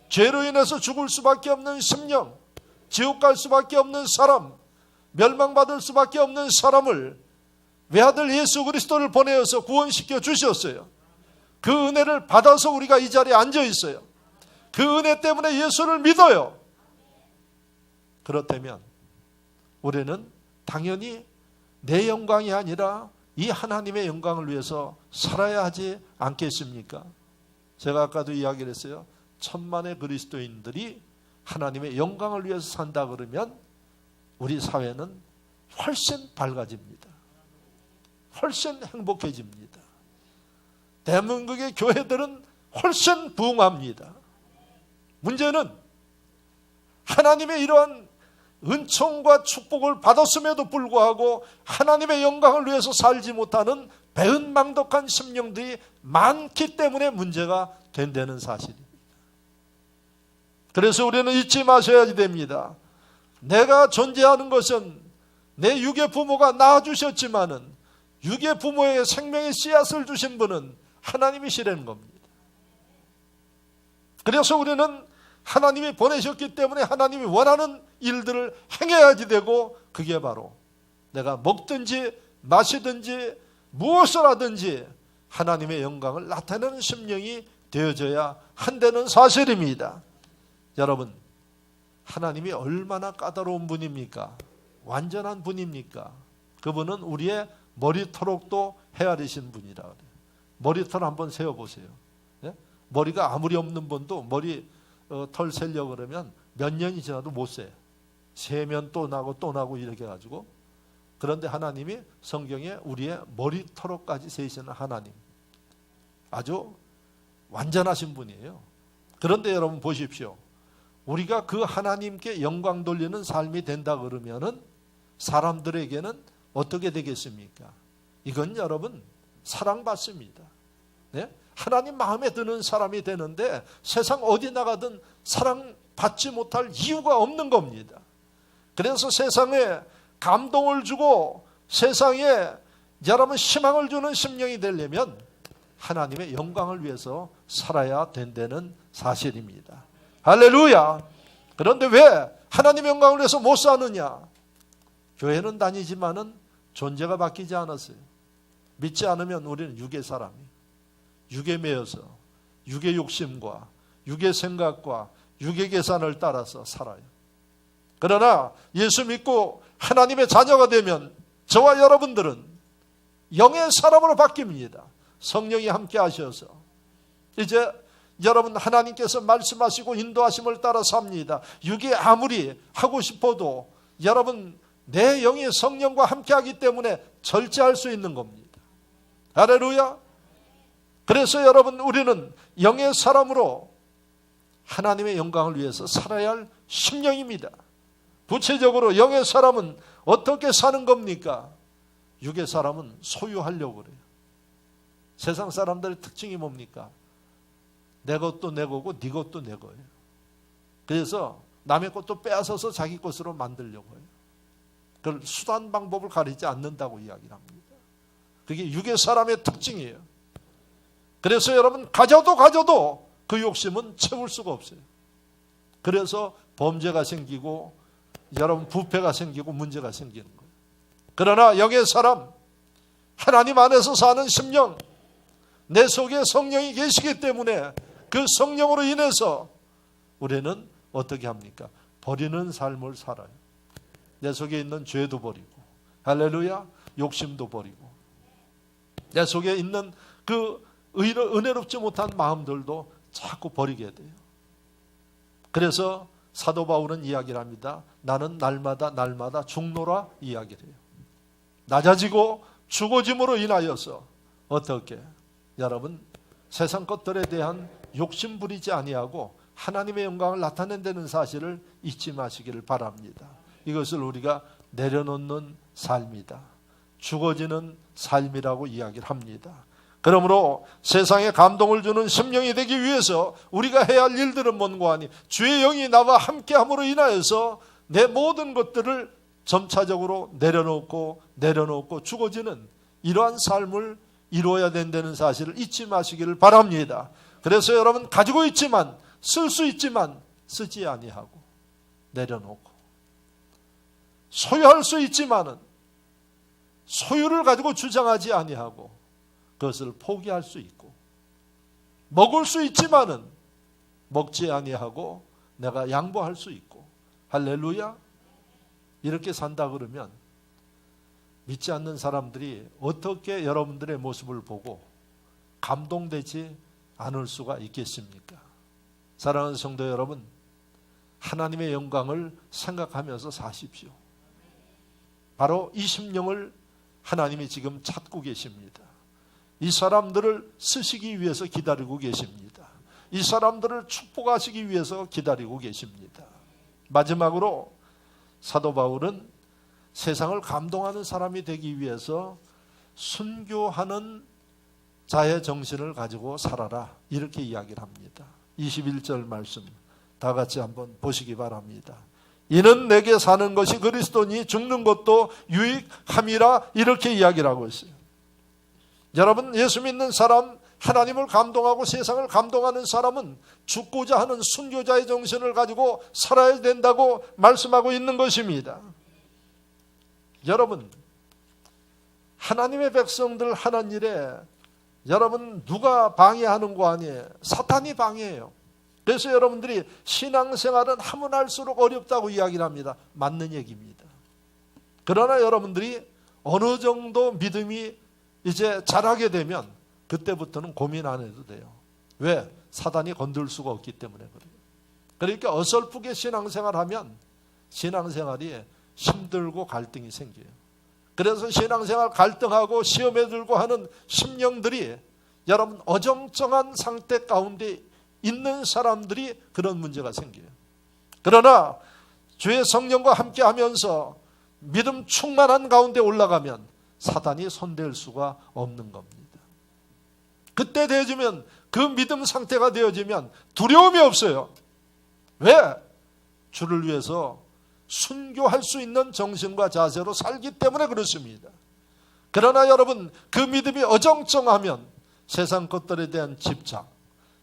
죄로 인해서 죽을 수밖에 없는 심령, 지옥 갈 수밖에 없는 사람, 멸망받을 수밖에 없는 사람을 외아들 예수 그리스도를 보내어서 구원시켜 주셨어요. 그 은혜를 받아서 우리가 이 자리에 앉아 있어요. 그 은혜 때문에 예수를 믿어요. 그렇다면 우리는 당연히 내 영광이 아니라 이 하나님의 영광을 위해서 살아야 하지 않겠습니까? 제가 아까도 이야기를 했어요. 천만의 그리스도인들이 하나님의 영광을 위해서 산다 그러면 우리 사회는 훨씬 밝아집니다. 훨씬 행복해집니다. 대한민국의 교회들은 훨씬 부흥합니다. 문제는 하나님의 이러한 은총과 축복을 받았음에도 불구하고 하나님의 영광을 위해서 살지 못하는 배은망덕한 심령들이 많기 때문에 문제가 된다는 사실입니다. 그래서 우리는 잊지 마셔야 됩니다. 내가 존재하는 것은 내 육의 부모가 낳아주셨지만은 육의 부모의 생명의 씨앗을 주신 분은 하나님이시라는 겁니다. 그래서 우리는 하나님이 보내셨기 때문에 하나님이 원하는 일들을 행해야지 되고, 그게 바로 내가 먹든지 마시든지 무엇을 하든지 하나님의 영광을 나타내는 심령이 되어져야 한다는 사실입니다. 여러분, 하나님이 얼마나 까다로운 분입니까? 완전한 분입니까? 그분은 우리의 머리털옥도 헤아리신 분이라 그래요. 머리털 한번 세어보세요. 예? 머리가 아무리 없는 분도 머리 털 세려고 그러면 몇 년이 지나도 못 세. 세면 또 나고 또 나고 이렇게 해가지고. 그런데 하나님이 성경에 우리의 머리털옥까지 세시는 하나님, 아주 완전하신 분이에요. 그런데 여러분 보십시오. 우리가 그 하나님께 영광 돌리는 삶이 된다 그러면은 사람들에게는 어떻게 되겠습니까? 이건 여러분 사랑받습니다. 네? 하나님 마음에 드는 사람이 되는데 세상 어디 나가든 사랑받지 못할 이유가 없는 겁니다. 그래서 세상에 감동을 주고 세상에 여러분 희망을 주는 심령이 되려면 하나님의 영광을 위해서 살아야 된다는 사실입니다. 할렐루야. 그런데 왜 하나님의 영광을 위해서 못 사느냐? 교회는 다니지만은 존재가 바뀌지 않았어요. 믿지 않으면 우리는 육의 사람이, 육에 매여서 육의 욕심과 육의 생각과 육의 계산을 따라서 살아요. 그러나 예수 믿고 하나님의 자녀가 되면 저와 여러분들은 영의 사람으로 바뀝니다. 성령이 함께 하셔서 이제 여러분 하나님께서 말씀하시고 인도하심을 따라 삽니다. 육이 아무리 하고 싶어도 여러분 내 영이 성령과 함께 하기 때문에 절제할 수 있는 겁니다. 할렐루야. 그래서 여러분 우리는 영의 사람으로 하나님의 영광을 위해서 살아야 할 심령입니다. 구체적으로 영의 사람은 어떻게 사는 겁니까? 육의 사람은 소유하려고 그래요. 세상 사람들의 특징이 뭡니까? 내 것도 내 거고 네 것도 내 거예요. 그래서 남의 것도 빼앗아서 자기 것으로 만들려고 해요. 그걸 수단 방법을 가리지 않는다고 이야기를 합니다. 그게 육의 사람의 특징이에요. 그래서 여러분 가져도 그 욕심은 채울 수가 없어요. 그래서 범죄가 생기고 여러분 부패가 생기고 문제가 생기는 거예요. 그러나 영의 사람, 하나님 안에서 사는 심령, 내 속에 성령이 계시기 때문에 그 성령으로 인해서 우리는 어떻게 합니까? 버리는 삶을 살아요. 내 속에 있는 죄도 버리고, 할렐루야, 욕심도 버리고, 내 속에 있는 그 은혜롭지 못한 마음들도 자꾸 버리게 돼요. 그래서 사도 바울은 이야기를 합니다. 나는 날마다 죽노라 이야기를 해요. 낮아지고 죽어짐으로 인하여서 어떻게 여러분 세상 것들에 대한 욕심 부리지 아니하고 하나님의 영광을 나타낸다는 사실을 잊지 마시기를 바랍니다. 이것을 우리가 내려놓는 삶이다. 죽어지는 삶이라고 이야기를 합니다. 그러므로 세상에 감동을 주는 심령이 되기 위해서 우리가 해야 할 일들은 뭔가 하니 주의 영이 나와 함께함으로 인하여서 내 모든 것들을 점차적으로 내려놓고 죽어지는 이러한 삶을 이루어야 된다는 사실을 잊지 마시기를 바랍니다. 그래서 여러분 가지고 있지만 쓸 수 있지만 쓰지 아니하고 내려놓고 소유할 수 있지만은 소유를 가지고 주장하지 아니하고 그것을 포기할 수 있고 먹을 수 있지만은 먹지 아니하고 내가 양보할 수 있고 할렐루야. 이렇게 산다 그러면 믿지 않는 사람들이 어떻게 여러분들의 모습을 보고 감동되지 않을 수가 있겠습니까? 사랑하는 성도 여러분, 하나님의 영광을 생각하면서 사십시오. 바로 이 심령을 하나님이 지금 찾고 계십니다. 이 사람들을 쓰시기 위해서 기다리고 계십니다. 이 사람들을 축복하시기 위해서 기다리고 계십니다. 마지막으로 사도 바울은 세상을 감동하는 사람이 되기 위해서 순교하는 자의 정신을 가지고 살아라 이렇게 이야기를 합니다. 21절 말씀 다 같이 한번 보시기 바랍니다. 이는 내게 사는 것이 그리스도니 죽는 것도 유익함이라 이렇게 이야기를 하고 있어요. 여러분 예수 믿는 사람, 하나님을 감동하고 세상을 감동하는 사람은 죽고자 하는 순교자의 정신을 가지고 살아야 된다고 말씀하고 있는 것입니다. 여러분 하나님의 백성들 하는 일에 여러분 누가 방해하는 거 아니에요? 사탄이 방해해요. 그래서 여러분들이 신앙생활은 하면 할수록 어렵다고 이야기를 합니다. 맞는 얘기입니다. 그러나 여러분들이 어느 정도 믿음이 이제 자라게 되면 그때부터는 고민 안 해도 돼요. 왜? 사단이 건들 수가 없기 때문에 그래요. 그러니까 어설프게 신앙생활하면 신앙생활이 힘들고 갈등이 생겨요. 그래서 신앙생활 갈등하고 시험에 들고 하는 심령들이 여러분 어정쩡한 상태 가운데 있는 사람들이 그런 문제가 생겨요. 그러나 주의 성령과 함께 하면서 믿음 충만한 가운데 올라가면 사단이 손댈 수가 없는 겁니다. 그때 되어지면 그 믿음 상태가 되어지면 두려움이 없어요. 왜? 주를 위해서 순교할 수 있는 정신과 자세로 살기 때문에 그렇습니다. 그러나 여러분 그 믿음이 어정쩡하면 세상 것들에 대한 집착,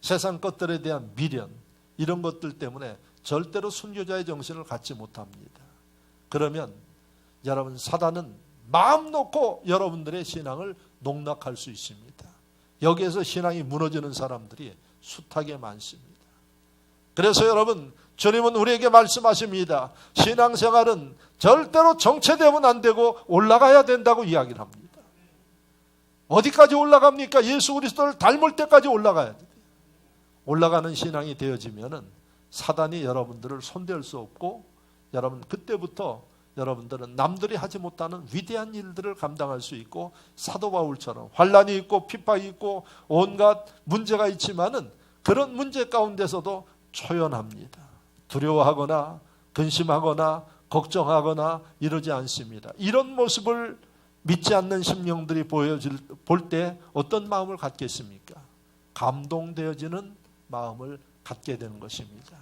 세상 것들에 대한 미련 이런 것들 때문에 절대로 순교자의 정신을 갖지 못합니다. 그러면 여러분 사단은 마음 놓고 여러분들의 신앙을 농락할 수 있습니다. 여기에서 신앙이 무너지는 사람들이 숱하게 많습니다. 그래서 여러분 주님은 우리에게 말씀하십니다. 신앙생활은 절대로 정체되면 안 되고 올라가야 된다고 이야기를 합니다. 어디까지 올라갑니까? 예수 그리스도를 닮을 때까지 올라가야 돼요. 올라가는 신앙이 되어지면은 사단이 여러분들을 손댈 수 없고 여러분 그때부터 여러분들은 남들이 하지 못하는 위대한 일들을 감당할 수 있고 사도 바울처럼 환난이 있고 핍박이 있고 온갖 문제가 있지만은 그런 문제 가운데서도 초연합니다. 두려워하거나 근심하거나 걱정하거나 이러지 않습니다. 이런 모습을 믿지 않는 심령들이 볼 때 어떤 마음을 갖겠습니까? 감동되어지는 마음을 갖게 되는 것입니다.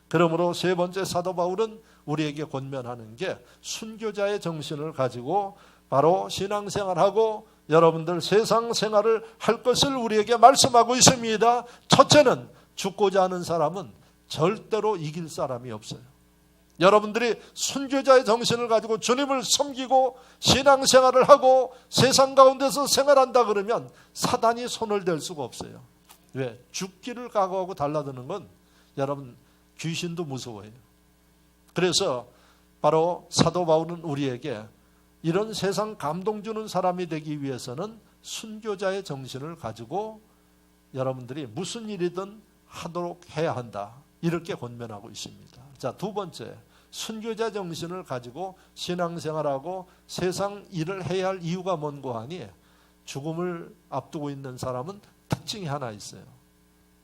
그러므로 세 번째 사도 바울은 우리에게 권면하는 게 순교자의 정신을 가지고 바로 신앙생활하고 여러분들 세상 생활을 할 것을 우리에게 말씀하고 있습니다. 첫째는 죽고자 하는 사람은 절대로 이길 사람이 없어요. 여러분들이 순교자의 정신을 가지고 주님을 섬기고 신앙생활을 하고 세상 가운데서 생활한다 그러면 사단이 손을 댈 수가 없어요. 왜? 죽기를 각오하고 달라드는 건 여러분 귀신도 무서워해요. 그래서 바로 사도 바울은 우리에게 이런 세상 감동 주는 사람이 되기 위해서는 순교자의 정신을 가지고 여러분들이 무슨 일이든 하도록 해야 한다. 이렇게 권면하고 있습니다. 자, 두 번째, 순교자 정신을 가지고 신앙생활하고 세상 일을 해야 할 이유가 뭔고 하니 죽음을 앞두고 있는 사람은 특징이 하나 있어요.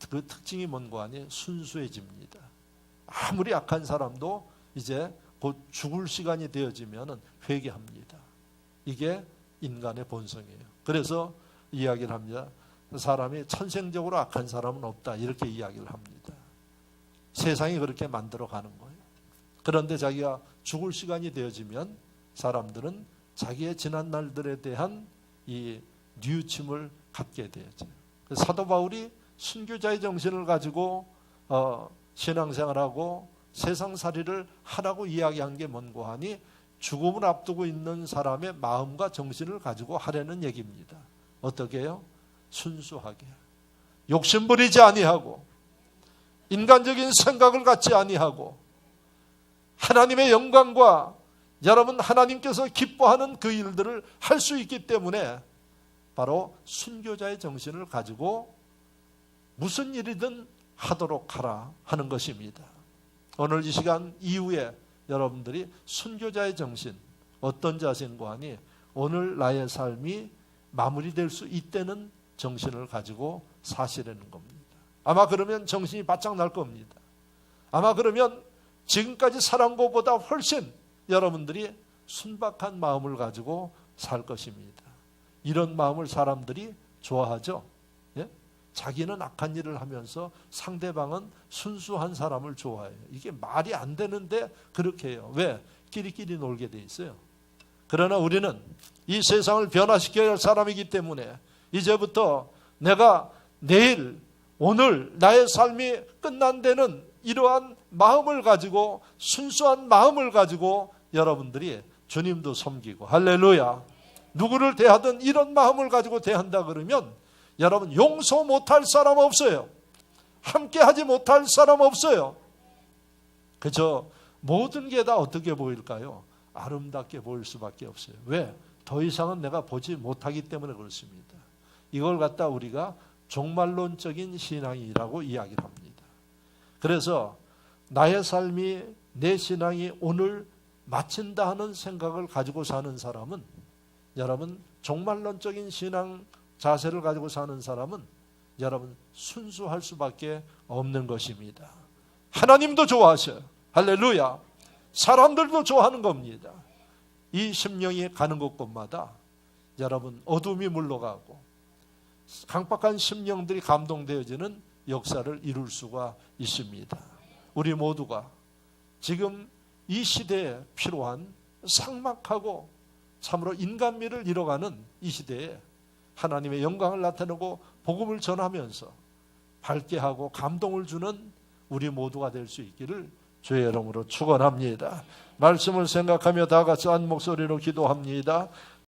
그 특징이 뭔고 하니 순수해집니다. 아무리 악한 사람도 이제 곧 죽을 시간이 되어지면 회개합니다. 이게 인간의 본성이에요. 그래서 이야기를 합니다. 사람이 천생적으로 악한 사람은 없다. 이렇게 이야기를 합니다. 세상이 그렇게 만들어가는 거예요. 그런데 자기가 죽을 시간이 되어지면 사람들은 자기의 지난 날들에 대한 이 뉘우침을 갖게 되죠. 사도 바울이 순교자의 정신을 가지고 신앙생활하고 세상살이를 하라고 이야기한 게 뭔고 하니 죽음을 앞두고 있는 사람의 마음과 정신을 가지고 하려는 얘기입니다. 어떻게 해요? 순수하게 욕심 부리지 아니하고 인간적인 생각을 갖지 아니하고 하나님의 영광과 여러분 하나님께서 기뻐하는 그 일들을 할 수 있기 때문에 바로 순교자의 정신을 가지고 무슨 일이든 하도록 하라 하는 것입니다. 오늘 이 시간 이후에 여러분들이 순교자의 정신 어떤 자세인고 하니 오늘 나의 삶이 마무리될 수 있다는 정신을 가지고 사시라는 겁니다. 아마 그러면 정신이 바짝 날 겁니다. 아마 그러면 지금까지 살아온 것보다 훨씬 여러분들이 순박한 마음을 가지고 살 것입니다. 이런 마음을 사람들이 좋아하죠. 예? 자기는 악한 일을 하면서 상대방은 순수한 사람을 좋아해요. 이게 말이 안 되는데 그렇게 해요. 왜? 끼리끼리 놀게 돼 있어요. 그러나 우리는 이 세상을 변화시켜야 할 사람이기 때문에 이제부터 내가 내일 오늘 나의 삶이 끝난 데는 이러한 마음을 가지고 순수한 마음을 가지고 여러분들이 주님도 섬기고 할렐루야 누구를 대하든 이런 마음을 가지고 대한다 그러면 여러분 용서 못할 사람 없어요. 함께 하지 못할 사람 없어요. 그저 모든 게 다 어떻게 보일까요? 아름답게 보일 수밖에 없어요. 왜? 더 이상은 내가 보지 못하기 때문에 그렇습니다. 이걸 갖다 우리가 종말론적인 신앙이라고 이야기를 합니다. 그래서 나의 삶이 내 신앙이 오늘 마친다 하는 생각을 가지고 사는 사람은 여러분 종말론적인 신앙 자세를 가지고 사는 사람은 여러분 순수할 수밖에 없는 것입니다. 하나님도 좋아하셔요. 할렐루야. 사람들도 좋아하는 겁니다. 이 심령이 가는 곳곳마다 여러분 어둠이 물러가고 강박한 심령들이 감동되어지는 역사를 이룰 수가 있습니다. 우리 모두가 지금 이 시대에 필요한 삭막하고 참으로 인간미를 잃어가는 이 시대에 하나님의 영광을 나타내고 복음을 전하면서 밝게 하고 감동을 주는 우리 모두가 될 수 있기를 주의 이름으로 축원합니다. 말씀을 생각하며 다 같이 한 목소리로 기도합니다.